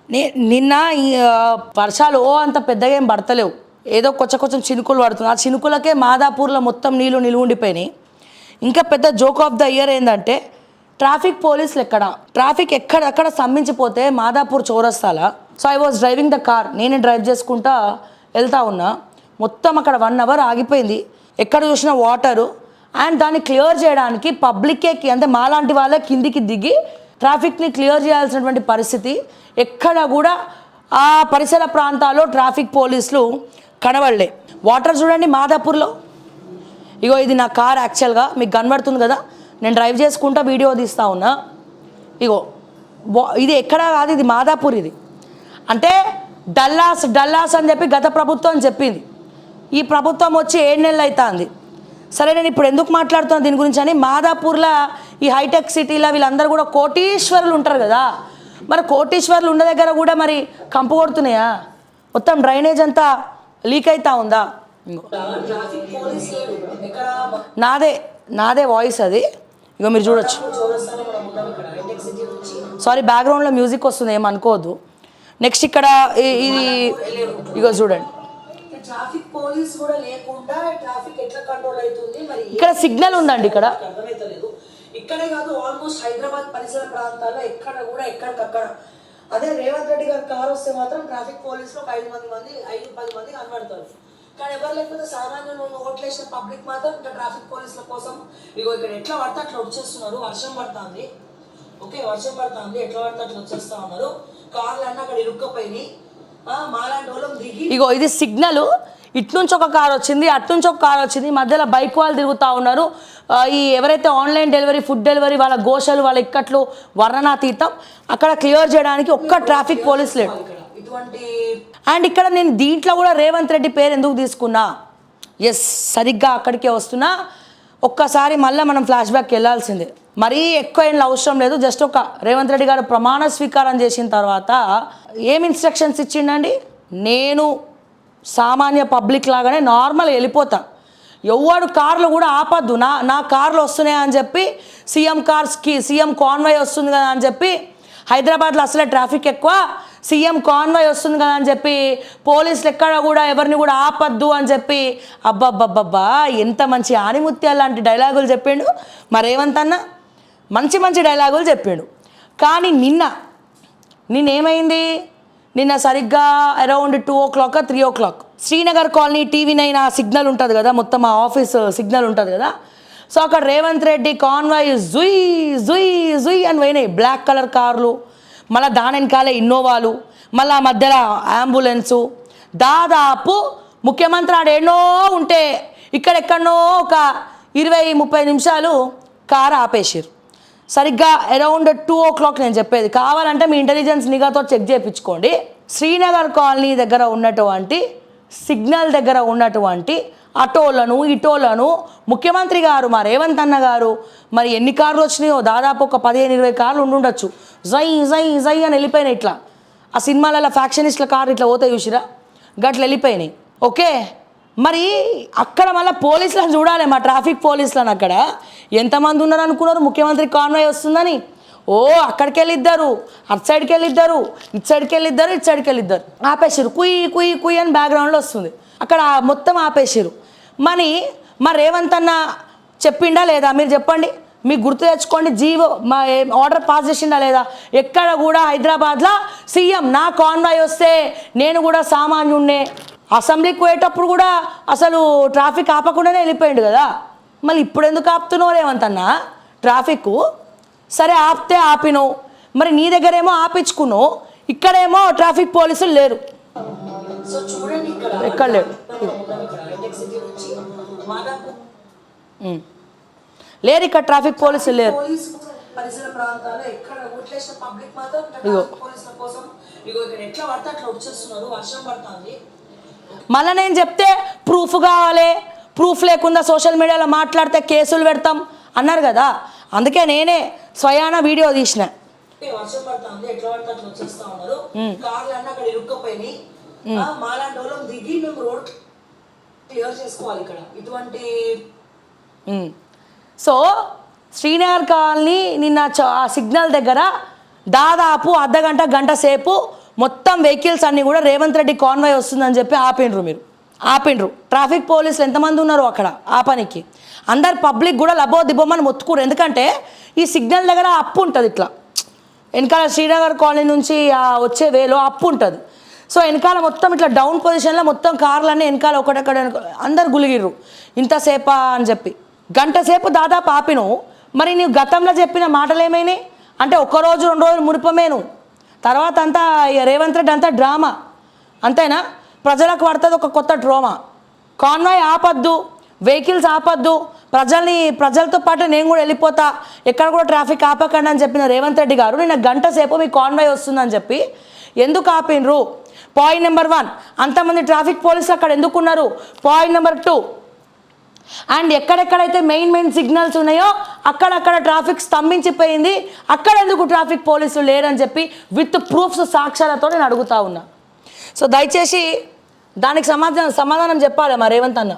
నిన్న ఈ వర్షాలు అంత పెద్దగా ఏం పడతలేవు, ఏదో కొంచెం చినుకులు పడుతుంది. ఆ చినుకులకే మాదాపూర్లో మొత్తం నీళ్ళు నిలువుండిపోయినాయి. ఇంకా పెద్ద జోక్ ఆఫ్ ద ఇయర్ ఏంటంటే ట్రాఫిక్ పోలీసులు ట్రాఫిక్ ఎక్కడక్కడ స్తంభించిపోతే మాదాపూర్ చౌరస్తాల. So I was driving the car, నేనే డ్రైవ్ చేసుకుంటా వెళ్తా ఉన్నా. మొత్తం అక్కడ 1 అవర్ ఆగిపోయింది. ఎక్కడ చూసినా వాటరు. అండ్ దాన్ని క్లియర్ చేయడానికి పబ్లిక్కే, అంటే మాలాంటి వాళ్ళే కిందికి దిగి ట్రాఫిక్ని క్లియర్ చేయాల్సినటువంటి పరిస్థితి. ఎక్కడ కూడా ఆ పరిసర ప్రాంతాల్లో ట్రాఫిక్ పోలీసులు కనబడలే. వాటర్ చూడండి మాదాపూర్లో. ఇగో ఇది నా కార్, యాక్చువల్గా మీకు కనబడుతుంది కదా, నేను డ్రైవ్ చేసుకుంటా వీడియో తీస్తా ఉన్నా. ఇగో ఇది ఎక్కడా కాదు, ఇది మాదాపూర్. ఇది అంటే డల్లాస్ అని చెప్పి గత ప్రభుత్వం చెప్పింది. ఈ ప్రభుత్వం వచ్చి 7 నెలలు అవుతుంది. సరే, నేను ఇప్పుడు ఎందుకు మాట్లాడుతున్నాను దీని గురించి అని, మాదాపూర్లో ఈ హైటెక్ సిటీలో వీళ్ళందరూ కూడా కోటీశ్వరులు ఉంటారు కదా. మరి కోటీశ్వరులు ఉన్న దగ్గర కూడా మరి కంపు కొడుతున్నాయా? మొత్తం డ్రైనేజ్ అంతా లీక్ అవుతా ఉందా? నాదే వాయిస్ అది. ఇగో మీరు చూడొచ్చు. సారీ, బ్యాక్గ్రౌండ్లో మ్యూజిక్ వస్తుంది, ఏమనుకోవద్దు. నెక్స్ట్ ఇక్కడ ఇది ఇగో చూడండి, ట్రాఫిక్ పోలీస్ కూడా లేకుండా ట్రాఫిక్ ఎట్లా కంట్రోల్ అవుతుంది? మరి ఇక్కడ సిగ్నల్ ఉందండి. ఇక్కడే కాదు, ఆల్మోస్ట్ హైదరాబాద్ పరిసర ప్రాంతాల్లో ఎక్కడ కూడా ఎక్కడికక్కడ. అదే రేవంత్ రెడ్డి గారి కారు వస్తే మాత్రం ట్రాఫిక్ పోలీసులో 5-10 మంది కనబడతారు. కానీ ఎవరు లేకపోతే సామాన్యులు ఓట్లేసిన పబ్లిక్ మాత్రం ఇంకా ట్రాఫిక్ పోలీసుల కోసం ఇగో ఇక్కడ ఎట్లా పడితే అట్లా వచ్చేస్తున్నారు. వర్షం పడుతుంది, ఎట్లా పడితే అట్లా వచ్చేస్తా ఉన్నారు. కార్లు అన్నీ అక్కడ ఇరుక్కపోయినాయి. మాలాంటి వాళ్ళం దిగి ఇగో ఇది సిగ్నల్. ఇట్నుంచి ఒక కార్ వచ్చింది, అట్నుంచి ఒక కార్ వచ్చింది, మధ్యలో బైక్ వాళ్ళు తిరుగుతూ ఉన్నారు. ఈ ఎవరైతే ఆన్లైన్ డెలివరీ, ఫుడ్ డెలివరీ, వాళ్ళ గోషలు, వాళ్ళ ఇక్కట్లు వర్ణనాతీతం. అక్కడ క్లియర్ చేయడానికి ఒక్క ట్రాఫిక్ పోలీస్ లేడు. అండ్ ఇక్కడ నేను దీంట్లో కూడా రేవంత్ రెడ్డి పేరు ఎందుకు తీసుకున్నా, సరిగ్గా అక్కడికే వస్తున్నా. ఒక్కసారి మళ్ళీ మనం ఫ్లాష్ బ్యాక్కి వెళ్ళాల్సిందే. మరీ ఎక్కువ ఏం అవసరం లేదు. జస్ట్ ఒక రేవంత్ రెడ్డి గారు ప్రమాణ స్వీకారం చేసిన తర్వాత ఏం ఇన్స్ట్రక్షన్స్ ఇచ్చిండండి, నేను సామాన్య పబ్లిక్ లాగానే నార్మల్ వెళ్ళిపోతా, ఎవడు కార్లు కూడా ఆపద్దు, నా కార్లు వస్తున్నాయి అని చెప్పి, సీఎం కాన్వాయ్ వస్తుంది కదా అని చెప్పి, హైదరాబాద్లో అసలే ట్రాఫిక్ ఎక్కువ, సీఎం కాన్వాయ్ వస్తుంది కదా అని చెప్పి పోలీసులు ఎక్కడ కూడా ఎవరిని కూడా ఆపద్దు అని చెప్పి, అబ్బబ్బబ్బబ్బా ఎంత మంచి ఆనిముత్యాలు లాంటి డైలాగులు చెప్పిండు మా రేవంత్ అన్న. మంచి డైలాగులు చెప్పిండు. కానీ నిన్నేమైంది, నిన్న సరిగ్గా around 2 o'clock 3 o'clock Srinagar colony TV9 ఆ సిగ్నల్ ఉంటుంది కదా, మొత్తం ఆ ఆఫీస్ సిగ్నల్ ఉంటుంది కదా. సో అక్కడ రేవంత్ రెడ్డి కాన్వాయ్ జుయ్ అని పోయినాయి బ్లాక్ కలర్ కార్లు, మళ్ళీ దాని వెనకాలే ఇన్నోవాలు, మళ్ళీ మధ్యలో అంబులెన్సు. దాదాపు ముఖ్యమంత్రి ఆడేనో ఉంటే ఇక్కడెక్కడనో ఒక 20-30 నిమిషాలు కారు ఆపేసారు. సరిగ్గా అరౌండ్ 2 o'clock నేను చెప్పేది. కావాలంటే మీ ఇంటెలిజెన్స్ నిఘాతో చెక్ చేయించుకోండి. శ్రీనగర్ కాలనీ దగ్గర ఉన్నటువంటి సిగ్నల్ దగ్గర ఉన్నటువంటి ఇటోలను ముఖ్యమంత్రి గారు, మా రేవంత్ అన్న గారు, మరి ఎన్ని కార్లు వచ్చినాయో దాదాపు ఒక 15-20 కార్లు ఉండుండొచ్చు. జై అని వెళ్ళిపోయినాయి. ఇట్లా ఆ సినిమాలలో ఫ్యాక్షనిస్ట్ల కార్లు ఇట్లా పోతే చూసిరా, గట్ల వెళ్ళిపోయినాయి. ఓకే, మరి అక్కడ మళ్ళీ పోలీసులను చూడాలి, మా ట్రాఫిక్ పోలీసులను. అక్కడ ఎంతమంది ఉన్నారు అనుకున్నారు ముఖ్యమంత్రి కాన్వాయ్ వస్తుందని? అక్కడికి వెళ్ళిద్దరు, అటు సైడ్కి వెళ్ళిద్దరు, ఇటు సైడ్కి వెళ్ళిద్దరు ఆపేసారు. కుయ్ అని బ్యాక్గ్రౌండ్లో వస్తుంది. అక్కడ మొత్తం ఆపేసారు. మా రేవంత్ అన్న చెప్పిండా లేదా మీరు చెప్పండి, మీకు గుర్తు తెచ్చుకోండి. మా ఆర్డర్ పాస్ చేసిండా లేదా? ఎక్కడ కూడా హైదరాబాద్లో సీఎం నా కాన్వాయ్ వస్తే నేను కూడా సామాన్యున్నే, అసెంబ్లీకి పోయేటప్పుడు కూడా అసలు ట్రాఫిక్ ఆపకుండానే వెళ్ళిపోయిండు కదా. మళ్ళీ ఇప్పుడు ఎందుకు ఆపుతున్నావు రేవంత్ అన్న ట్రాఫిక్? సరే ఆపితే ఆపినావు, మరి నీ దగ్గరేమో ఆపించుకున్నావు, ఇక్కడేమో ట్రాఫిక్ పోలీసులు లేరు. ఎక్కడ లేరు, ఇక్కడ ట్రాఫిక్ పోలీసులు లేరు. మళ్ళీ నేను చెప్తే ప్రూఫ్ కావాలి, ప్రూఫ్ లేకుండా సోషల్ మీడియాలో మాట్లాడితే కేసులు పెడతాం అన్నారు కదా. అందుకే నేనే స్వయాన వీడియో తీసిన. సో శ్రీనగర్ కాలనీ నిన్న ఆ సిగ్నల్ దగ్గర దాదాపు అర్ధగంట గంట సేపు మొత్తం వెహికల్స్ అన్నీ కూడా రేవంత్ రెడ్డి కాన్వాయ్ వస్తుందని చెప్పి ఆపిండ్రు ట్రాఫిక్ పోలీసులు ఎంతమంది ఉన్నారు అక్కడ ఆ పనికి. అందరు పబ్లిక్ కూడా లబో దిబ్బమని మొత్తుకురు. ఎందుకంటే ఈ సిగ్నల్ దగ్గర అప్పు ఉంటుంది, ఇట్లా వెనకాల శ్రీనగర్ కాలనీ నుంచి వచ్చే వేలో అప్పు ఉంటుంది. సో వెనకాల మొత్తం ఇట్లా డౌన్ పొజిషన్లో మొత్తం కార్లన్నీ వెనకాల ఒకటక్కడ అందరు గులిగిర్రు. ఇంతసేపా అని చెప్పి గంట సేపు దాదాపు ఆపిను. మరి నీవు గతంలో చెప్పిన మాటలు ఏమైనాయి అంటే ఒక్కరోజు 2 రోజులు మురిపమేను, తర్వాత అంతా రేవంత్ రెడ్డి అంతా డ్రామా అంతేనా? ప్రజలకు పడుతుంది ఒక కొత్త డ్రామా. కాన్వాయ్ ఆపద్దు, వెహికల్స్ ఆపద్దు, ప్రజలతో పాటు నేను కూడా వెళ్ళిపోతా, ఎక్కడ కూడా ట్రాఫిక్ ఆపకండి అని చెప్పిన రేవంత్ రెడ్డి గారు నిన్న గంట సేపు మీ కాన్వాయ్ వస్తుందని చెప్పి ఎందుకు ఆపినరు? పాయింట్ నెంబర్ 1, అంతమంది ట్రాఫిక్ పోలీసులు అక్కడ ఎందుకున్నారు? పాయింట్ నెంబర్ 2, అండ్ ఎక్కడెక్కడైతే మెయిన్ సిగ్నల్స్ ఉన్నాయో అక్కడక్కడ ట్రాఫిక్ స్తంభించిపోయింది, అక్కడ ఎందుకు ట్రాఫిక్ పోలీసులు లేరని చెప్పి విత్ ప్రూఫ్స్ సాక్ష్యాలతో నేను అడుగుతా ఉన్నా. సో దయచేసి దానికి సమాధానం చెప్పాలి మా రేవంత్ అన్న.